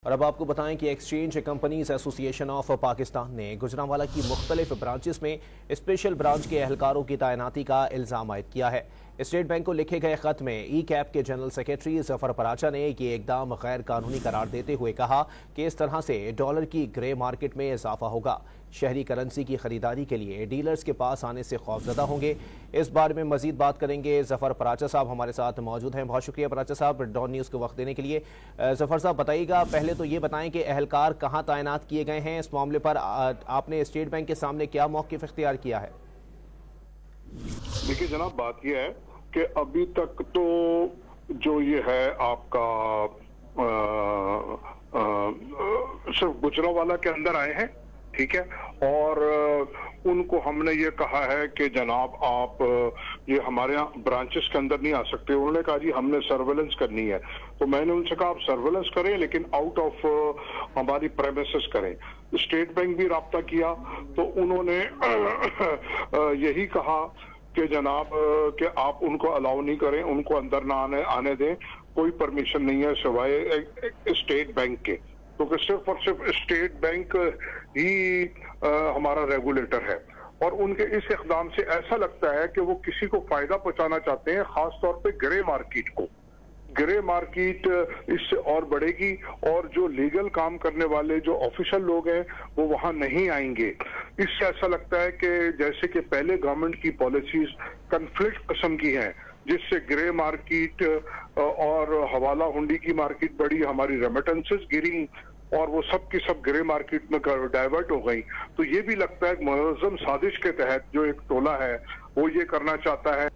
اور اب آپ کو بتائیں کہ ایکسچینج کمپنیز ایسوسی ایشن آف پاکستان نے گجرانوالہ کی مختلف برانچز میں اسپیشل برانچ کے اہلکاروں کی تعیناتی کا الزام عائد کیا ہے۔ اسٹیٹ بینک کو لکھے گئے خط میں ای کیپ کے جنرل سیکرٹری ظفر پراچا نے یہ اقدام غیر قانونی قرار دیتے ہوئے کہا کہ اس طرح سے ڈالر کی گرے مارکیٹ میں اضافہ ہوگا، شہری کرنسی کی خریداری کے لیے ڈیلرز کے پاس آنے سے خوفزدہ ہوں گے۔ اس بارے میں مزید بات کریں گے، ظفر پراچا صاحب ہمارے ساتھ موجود ہیں۔ بہت شکریہ پراچا صاحب ڈان نیوز کو وقت دینے کے لیے۔ ظفر صاحب بتائیے گا، پہلے تو یہ بتائیں کہ اہلکار کہاں تعینات کیے گئے ہیں، اس معاملے پر آپ نے اسٹیٹ بینک کے سامنے کیا موقف اختیار کیا ہے؟ دیکھیے جناب، بات یہ ہے کہ ابھی تک تو جو یہ ہے آپ کا صرف گجرانوالہ کے اندر آئے ہیں، ٹھیک ہے، اور ان کو ہم نے یہ کہا ہے کہ جناب آپ یہ ہمارے یہاں برانچز کے اندر نہیں آ سکتے۔ انہوں نے کہا جی ہم نے سرویلنس کرنی ہے، تو میں نے ان سے کہا آپ سرویلنس کریں لیکن آؤٹ آف ہماری پریمیسز کریں۔ اسٹیٹ بینک بھی رابطہ کیا تو انہوں نے یہی کہا کہ جناب کہ آپ ان کو الاؤ نہیں کریں، ان کو اندر نہ آنے دیں، کوئی پرمیشن نہیں ہے سوائے اسٹیٹ بینک کے، کیونکہ صرف اور صرف اسٹیٹ بینک ہی ہمارا ریگولیٹر ہے۔ اور ان کے اس اقدام سے ایسا لگتا ہے کہ وہ کسی کو فائدہ پہنچانا چاہتے ہیں، خاص طور پہ گرے مارکیٹ کو۔ گرے مارکیٹ اس سے اور بڑھے گی اور جو لیگل کام کرنے والے جو آفیشل لوگ ہیں وہ وہاں نہیں آئیں گے۔ اس سے ایسا لگتا ہے کہ جیسے کہ پہلے گورنمنٹ کی پالیسیز کنفلکٹ قسم کی ہیں، جس سے گرے مارکیٹ اور حوالہ ہنڈی کی مارکیٹ بڑھی، ہماری ریمیٹنسز گری اور وہ سب کی سب گرے مارکیٹ میں ڈائیورٹ ہو گئی۔ تو یہ بھی لگتا ہے کہ منظم سازش کے تحت جو ایک ٹولہ ہے وہ یہ کرنا چاہتا ہے